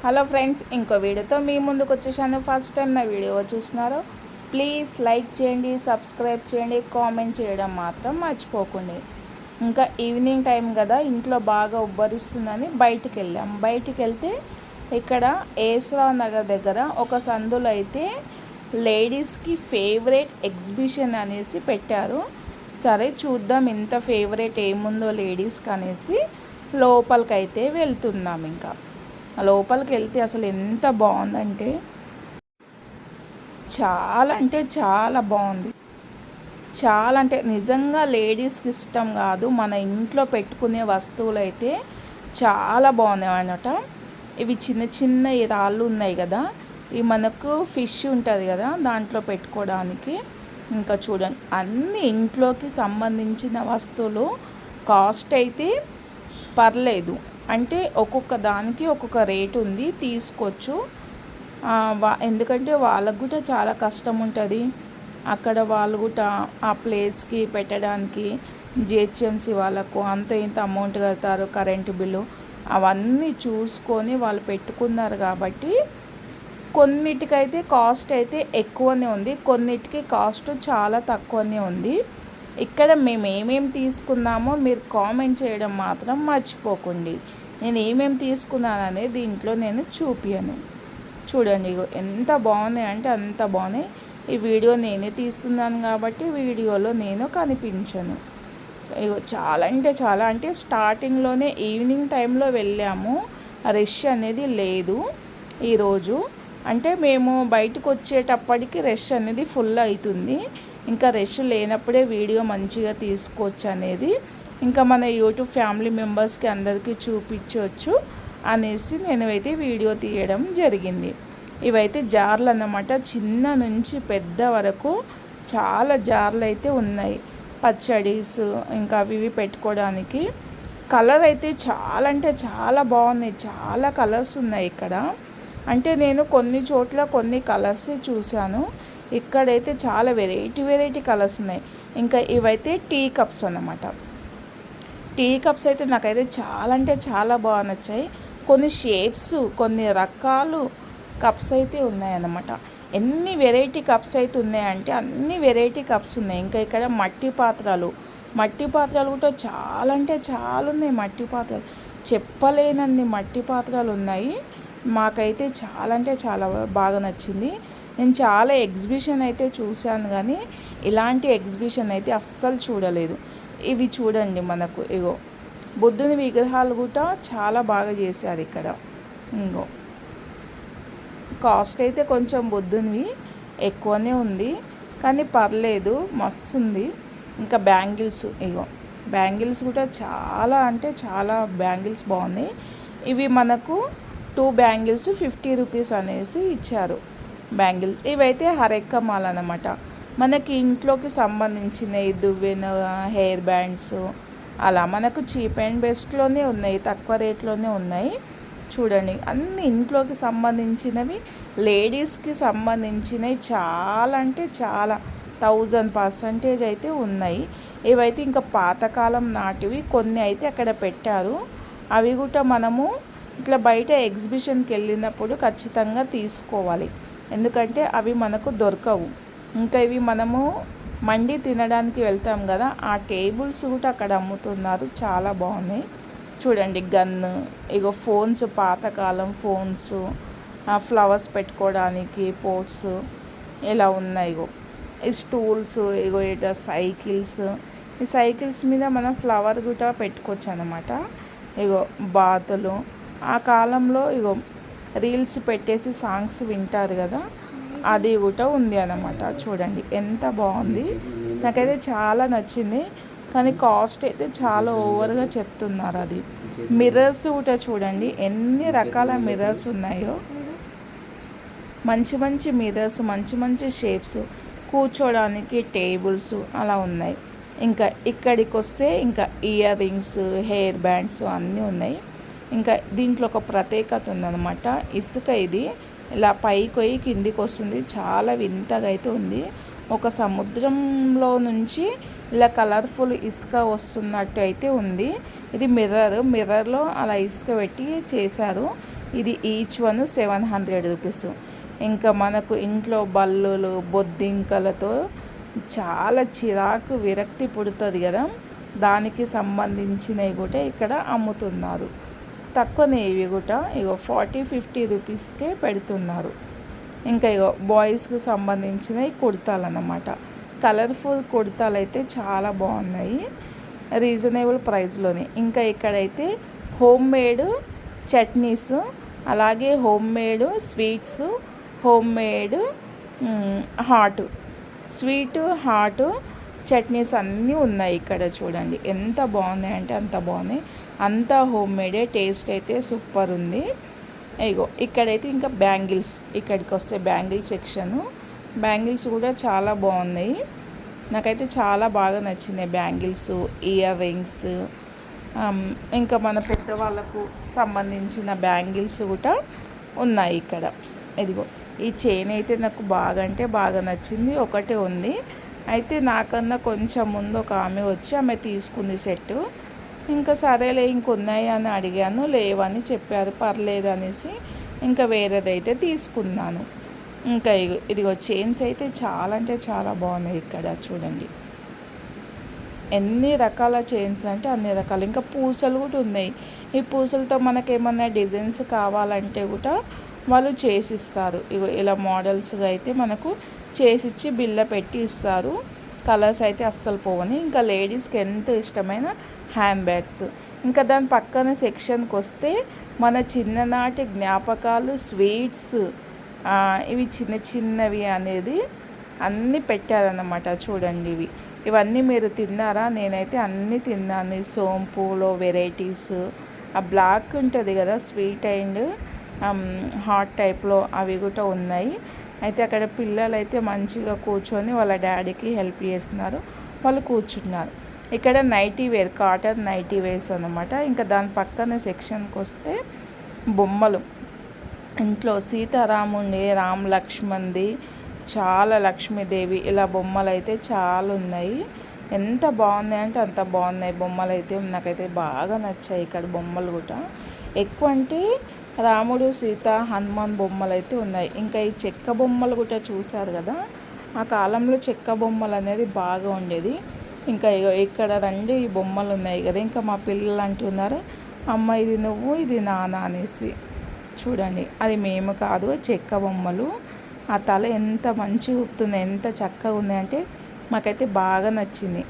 Hello friends, ఇంకో వీడియోతో మీ ముందుకు వచ్చేసాను. ఫస్ట్ టైం నా వీడియో చూస్తున్నారు, ప్లీజ్ లైక్ చేయండి, సబ్స్క్రైబ్ చేయండి, కామెంట్ చేయడం మాత్రం మర్చిపోకండి. ఇంకా ఈవినింగ్ టైం కదా, ఇంట్లో బాగా ఉబ్బరిస్తుందని బయటికి వెళ్ళాం. బయటికి వెళ్తే ఇక్కడ ఏస్రావ్ నగర్ దగ్గర ఒక సందులో అయితే లేడీస్కి ఫేవరెట్ ఎగ్జిబిషన్ అనేసి పెట్టారు. సరే చూద్దాం ఇంత ఫేవరెట్ ఏముందో లేడీస్కి అనేసి లోపలికైతే వెళ్తున్నాం. ఇంకా లోపలికి వెళ్తే అసలు ఎంత బాగుందంటే చాలా అంటే చాలా బాగుంది. చాలా అంటే నిజంగా లేడీస్కి ఇష్టం కాదు, మన ఇంట్లో పెట్టుకునే వస్తువులు అయితే చాలా బాగున్నాయి అన్నమాట. ఇవి చిన్న చిన్న రాళ్ళు ఉన్నాయి కదా, ఇవి మనకు ఫిష్ ఉంటుంది కదా దాంట్లో పెట్టుకోవడానికి. ఇంకా చూడండి అన్ని ఇంట్లోకి సంబంధించిన వస్తువులు. కాస్ట్ అయితే పర్లేదు, అంటే ఒక్కొక్క దానికి ఒక్కొక్క రేటు ఉంది, తీసుకోవచ్చు. ఎందుకంటే వాళ్ళకు కూడా చాలా కష్టం ఉంటుంది అక్కడ. వాళ్ళు కూడా ఆ ప్లేస్కి పెట్టడానికి జిహెచ్ఎంసీ వాళ్ళకు అంత ఇంత అమౌంట్ కడతారు, కరెంటు బిల్లు అవన్నీ చూసుకొని వాళ్ళు పెట్టుకున్నారు. కాబట్టి కొన్నిటికైతే కాస్ట్ అయితే ఎక్కువనే ఉంది, కొన్నిటికి కాస్ట్ చాలా తక్కువనే ఉంది. ఇక్కడ మేము ఏమేమి తీసుకున్నామో మీరు కామెంట్ చేయడం మాత్రం మర్చిపోకండి. నేను ఏమేమి తీసుకున్నాననే దీంట్లో నేను చూపియను. చూడండి ఎంత బాగున్నాయి అంటే అంత బాగున్నాయి. ఈ వీడియో నేనే తీస్తున్నాను కాబట్టి వీడియోలో నేను కనిపించను. చాలా అంటే చాలా, అంటే స్టార్టింగ్లోనే ఈవినింగ్ టైంలో వెళ్ళాము, రష్ అనేది లేదు ఈరోజు. అంటే మేము బయటకు వచ్చేటప్పటికి రష్ అనేది ఫుల్ అవుతుంది. ఇంకా రష్ లేనప్పుడే వీడియో మంచిగా తీసుకోవచ్చు అనేది, ఇంకా మన యూట్యూబ్ ఫ్యామిలీ మెంబర్స్కి అందరికీ చూపించవచ్చు అనేసి నేనైతే వీడియో తీయడం జరిగింది. ఇవైతే జార్లు అన్నమాట, చిన్న నుంచి పెద్ద వరకు చాలా జార్లు అయితే ఉన్నాయి. పచ్చడీస్ ఇంకా అవి పెట్టుకోవడానికి. కలర్ అయితే చాలా అంటే చాలా బాగున్నాయి, చాలా కలర్స్ ఉన్నాయి ఇక్కడ. అంటే నేను కొన్ని చోట్ల కొన్ని కలర్స్ చూశాను, ఇక్కడైతే చాలా వెరైటీ కలర్స్ ఉన్నాయి. ఇంకా ఇవైతే టీ కప్స్ అన్నమాట. టీ కప్స్ అయితే నాకైతే చాలా అంటే చాలా బాగా నచ్చాయి. కొన్ని షేప్స్, కొన్ని రకాలు కప్స్ అయితే ఉన్నాయన్నమాట. ఎన్ని వెరైటీ కప్స్ అయితే ఉన్నాయంటే అన్ని వెరైటీ కప్స్ ఉన్నాయి. ఇంకా ఇక్కడ మట్టి పాత్రలు కూడా చాలా అంటే చాలా ఉన్నాయి. మట్టి పాత్రలు చెప్పలేనన్ని మట్టి పాత్రలు ఉన్నాయి. మాకైతే చాలా అంటే చాలా బాగా నచ్చింది. నేను చాలా ఎగ్జిబిషన్ అయితే చూశాను కానీ ఇలాంటి ఎగ్జిబిషన్ అయితే అస్సలు చూడలేదు. ఇవి చూడండి, మనకు ఇగో బుద్ధుని విగ్రహాలు కూడా చాలా బాగా చేశారు ఇక్కడ. ఇంకో కాస్ట్ అయితే కొంచెం బుద్ధునివి ఎక్కువనే ఉంది కానీ పర్లేదు, మస్తు ఉంది. ఇంకా బ్యాంగిల్స్, ఇగో బ్యాంగిల్స్ కూడా చాలా అంటే చాలా బ్యాంగిల్స్ బాగున్నాయి. ఇవి మనకు 2 బ్యాంగిల్స్ 50 రూపీస్ అనేసి ఇచ్చారు బ్యాంగిల్స్. ఇవైతే హరెక్క మాల్ అన్నమాట, మనకి ఇంట్లోకి సంబంధించిన దువ్వెన, హెయిర్ బ్యాండ్స్ అలా మనకు చీప్ అండ్ బెస్ట్లోనే ఉన్నాయి, తక్కువ రేట్లోనే ఉన్నాయి. చూడండి అన్ని ఇంట్లోకి సంబంధించినవి, లేడీస్కి సంబంధించినవి చాలా అంటే చాలా 1000% అయితే ఉన్నాయి. ఇవైతే ఇంకా పాతకాలం నాటివి కొన్ని అయితే అక్కడ పెట్టారు. అవి కూడా మనము ఇట్లా బయట ఎగ్జిబిషన్కి వెళ్ళినప్పుడు ఖచ్చితంగా తీసుకోవాలి, ఎందుకంటే అవి మనకు దొరకవు. ఇంకా ఇవి మనము మండి తినడానికి వెళ్తాం కదా, ఆ టేబుల్స్ కూడా అక్కడ అమ్ముతున్నారు, చాలా బాగున్నాయి. చూడండి గన్ను, ఇగో ఫోన్స్, పాతకాలం ఫోన్స్, ఫ్లవర్స్ పెట్టుకోవడానికి పోట్స్ ఇలా ఉన్నాయి. ఇగో ఈ స్టూల్స్, ఇగో ఇట సైకిల్స్, ఈ సైకిల్స్ మీద మనం ఫ్లవర్ కూడా పెట్టుకోవచ్చు అన్నమాట. ఇగో బాతులు, ఆ కాలంలో ఇగో రీల్స్ పెట్టేసి సాంగ్స్ వింటారు కదా, అది కూడా ఉంది అన్నమాట. చూడండి ఎంత బాగుంది, నాకైతే చాలా నచ్చింది. కానీ కాస్ట్ అయితే చాలా ఓవర్గా చెప్తున్నారు. అది మిర్రర్స్ కూడా చూడండి ఎన్ని రకాల మిర్రర్స్ ఉన్నాయో, మంచి మంచి మిర్రర్స్, మంచి మంచి షేప్స్, కూర్చోడానికి టేబుల్స్ అలా ఉన్నాయి. ఇంకా ఇక్కడికి వస్తే ఇంకా ఇయర్ రింగ్స్, హెయిర్ బ్యాండ్స్ అన్నీ ఉన్నాయి. ఇంకా దీంట్లో ఒక ప్రత్యేకత ఉందన్నమాట, ఇసుక ఇది ఇలా పైకి పోయి కిందికి వస్తుంది, చాలా వింతగా అయితే ఉంది. ఒక సముద్రంలో నుంచి ఇలా కలర్ఫుల్ ఇసుక వస్తున్నట్టు అయితే ఉంది. ఇది మిర్రర్లో అలా ఇసుక పెట్టి చేశారు. ఇది ఈచ్ వన్ 700 రూపీస్. ఇంకా మనకు ఇంట్లో బల్లులు బొద్దింకలతో చాలా చిరాకు విరక్తి పుడుతుంది కదా, దానికి సంబంధించినవి కూడా ఇక్కడ అమ్ముతున్నారు. తక్కువనే ఇవి కూడా ఇగో 40-50 రూపీస్కే పెడుతున్నారు. ఇంకా ఇగో బాయ్స్కి సంబంధించినవి కుర్తాలు అన్నమాట. కలర్ఫుల్ కుర్తాలు అయితే చాలా బాగున్నాయి రీజనబుల్ ప్రైస్లోనే. ఇంకా ఇక్కడైతే హోమ్ మేడ్ చట్నీస్, అలాగే home made sweets, home made hot sweet hot chutneys అన్నీ ఉన్నాయి ఇక్కడ. చూడండి ఎంత బాగున్నాయి అంటే అంత బాగున్నాయి. అంతా హోమ్ మేడే, టేస్ట్ అయితే సూపర్ ఉంది. ఇగో ఇక్కడైతే ఇంకా బ్యాంగిల్స్, ఇక్కడికి వస్తే బ్యాంగిల్ సెక్షను. బ్యాంగిల్స్ కూడా చాలా బాగున్నాయి, నాకైతే చాలా బాగా నచ్చినాయి బ్యాంగిల్స్, ఇయర్ రింగ్స్. ఇంకా మన పెద్దవాళ్ళకు సంబంధించిన బ్యాంగిల్స్ కూడా ఉన్నాయి ఇక్కడ. ఇదిగో ఈ చైన్ అయితే నాకు బాగా అంటే బాగా నచ్చింది. ఒకటే ఉంది, అయితే నాకన్నా కొంచెం ముందు ఒక ఆమె వచ్చి ఆమె తీసుకుంది సెట్. ఇంకా సరేలే ఇంకొన్నాయి అని అడిగాను, లేవని చెప్పారు, పర్లేదు అనేసి ఇంకా వేరేదైతే తీసుకున్నాను. ఇంకా ఇదిగో చైన్స్ అయితే చాలా అంటే చాలా బాగున్నాయి ఇక్కడ. చూడండి ఎన్ని రకాల చైన్స్ అంటే అన్ని రకాలు. ఇంకా పూసలు కూడా ఉన్నాయి. ఈ పూసలతో మనకేమన్నా డిజైన్స్ కావాలంటే కూడా వాళ్ళు చేసిస్తారు. ఇగో ఇలా మోడల్స్గా అయితే మనకు చేసిచ్చి బిల్ల పెట్టి ఇస్తారు. కలర్స్ అయితే అస్సలు పోవని. ఇంకా లేడీస్కి ఎంత ఇష్టమైన హ్యాండ్ బ్యాగ్స్. ఇంకా దాని పక్కన సెక్షన్కి వస్తే మన చిన్ననాటి జ్ఞాపకాలు, స్వీట్స్, ఇవి చిన్న చిన్నవి అనేది అన్నీ పెట్టారన్నమాట. చూడండి ఇవన్నీ మీరు తిన్నారా? నేనైతే అన్నీ తిన్నాను. సోంపులో వెరైటీస్, ఆ బ్లాక్ ఉంటుంది కదా స్వీట్ అండ్ హాట్ టైప్లో, అవి కూడా ఉన్నాయి. అయితే అక్కడ పిల్లలు అయితే మంచిగా కూర్చొని వాళ్ళ డాడీకి హెల్ప్ చేస్తున్నారు, వాళ్ళు కూర్చున్నారు. ఇక్కడ nighty wear, cotton nighty wears అనమాట. ఇంకా దాని పక్కన సెక్షన్కి వస్తే బొమ్మలు, ఇంట్లో సీతారాముండి, రామ్ లక్ష్మణ్ది, చాలా లక్ష్మీదేవి, ఇలా బొమ్మలు అయితే చాలా ఉన్నాయి. ఎంత బాగున్నాయి అంటే అంత బాగున్నాయి బొమ్మలు అయితే. నాకైతే బాగా నచ్చాయి ఇక్కడ బొమ్మలు కూడా. ఎక్కువ అంటే రాముడు, సీత, హనుమాన్ బొమ్మలు అయితే ఉన్నాయి. ఇంకా ఈ చెక్క బొమ్మలు కూడా చూశారు కదా, ఆ కాలంలో చెక్క బొమ్మలు అనేది బాగా ఉండేది. ఇంకా ఇక్కడ రండి ఈ బొమ్మలు ఉన్నాయి కదా, ఇంకా మా పిల్లలు అంటున్నారు, అమ్మ ఇది నువ్వు ఇది నాన్న అనేసి. చూడండి అది మేము కాదు, చెక్క బొమ్మలు. ఆ తల ఎంత మంచిగా ఊపుతుంది, ఎంత చక్కగా ఉన్నాయంటే మాకైతే బాగా నచ్చింది.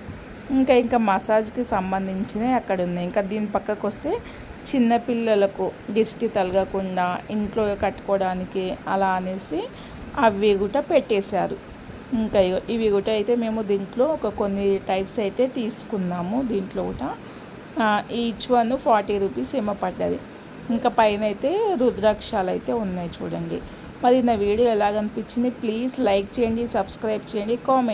ఇంకా మసాజ్కి సంబంధించినవి అక్కడ ఉన్నాయి. ఇంకా దీని పక్కకు వస్తే చిన్నపిల్లలకు దిష్టి తలగకుండా ఇంట్లో కట్టుకోవడానికి అలా అనేసి అవి కూడా పెట్టేశారు. ఇంకా ఇవి కూడా అయితే మేము దీంట్లో కొన్ని టైప్స్ అయితే తీసుకున్నాము. దీంట్లో కూడా ఈచ్ వన్ 40 రూపీస్ ఏమో పడ్డది. ఇంకా పైన అయితే రుద్రాక్షాలు అయితే ఉన్నాయి చూడండి. మరి నా వీడియో ఎలాగనిపించింది ప్లీజ్ లైక్ చేయండి, సబ్స్క్రైబ్ చేయండి, కామెంట్